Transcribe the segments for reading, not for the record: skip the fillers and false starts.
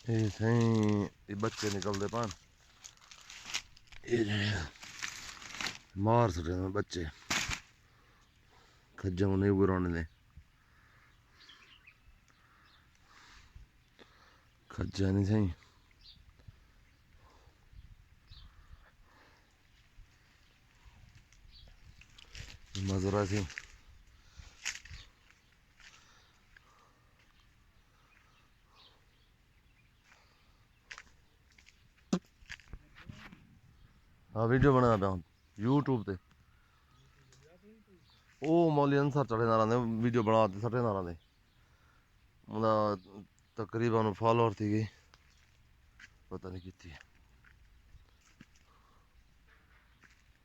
ਇਹ ਸਹੀ ਇਹ ਬੱਚੇ ਨਿਕਲਦੇ ਪਾਣ ਇਹ ਜਿਹੜੇ ਮਾਰ ਸਕਦੇ ਨੇ ਬੱਚੇ ਖੱਜਾਂ ਨਹੀਂ ਉਗਰਾਉਣੇ ਨੇ ਖੱਜਾਂ ਨਹੀਂ ਸਹੀ ਮਜ਼ਰਾ ਸੀ ਆ ਵੀਡੀਓ ਬਣਾ ਪਿਆ YouTube ਤੇ ਉਹ ਮੌਲੀ ਅਨਸਰ ਚੜੇ ਨਾਰਾਂ ਦੇ ਵੀਡੀਓ ਬਣਾ ਤੇ ਸੱਟੇ ਨਾਰਾਂ ਦੇ ਉਹਦਾ ਤਕਰੀਬਨ ਫਾਲੋਅਰ ਸੀਗੇ ਪਤਾ ਨਹੀਂ ਕਿੱਥੇ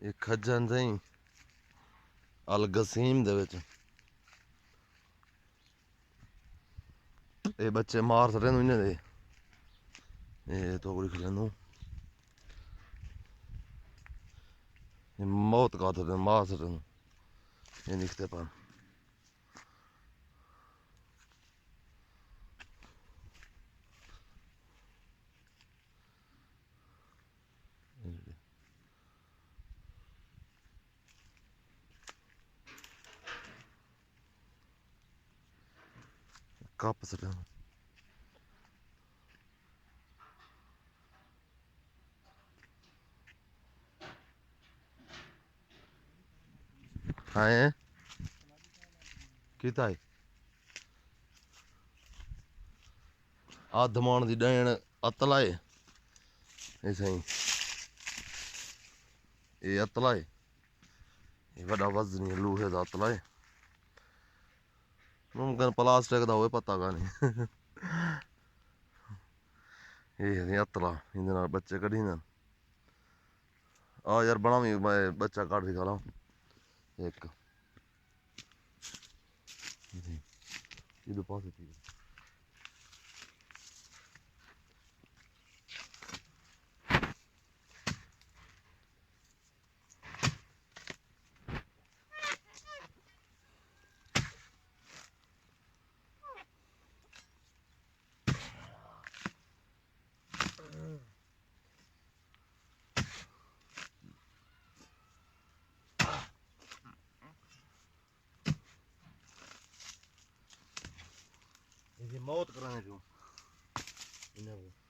ਇਹ ਖੱਜਾਂ ਸਹੀ ਅਲਗਸੀਮ ਦੇ ਵਿੱਚ ਇਹ ਬੱਚੇ ਮਾਰ ਸਕਦੇ ਨੂੰ ਇਹਨਾਂ ਦੇ ਇਹ ਤੋੜੀ ਖਲੇ ਨੂੰ ਇਹ ਮੌਤ ਕਰ ਸਕਦੇ ਮਾਰ ਸਕਦੇ ਨੂੰ ਇਹ ਨਿਕਤੇ ਪਾਣ ਕੱਪ ਸਕਦੇ ਹਾਂ ਕੀਤਾ ਹੈ ਆ ਦਮਾਨ ਦੀ ਡੈਣ ਅਤਲਾ ਹੈ ਇਹ ਸਹੀ ਇਹ ਅਤਲਾ ਹੈ ਇਹ ਵੱਡਾ ਵਜ਼ਨੀ ਲੋਹੇ ਦਾ ਅਤਲਾ ਹੈ ਮੁਮਕਨ ਪਲਾਸਟਿਕ ਦਾ ਹੋਵੇ ਪਤਾ ਗਾ ਨਹੀਂ ਇਹ ਨਹੀਂ ਅਤਲਾ ਇਹਦੇ ਨਾਲ ਬੱਚੇ ਕੱਢੀ ਨਾ ਆ ਯਾਰ ਬਣਾਵੀਂ ਮੈਂ ਬੱਚਾ ਕੱਢ ਦਿਖਾ ਲਾ ਇੱਕ ਇਹਦੇ ਪਾਸੇ ਤੀ मौत कराने जो इन्हें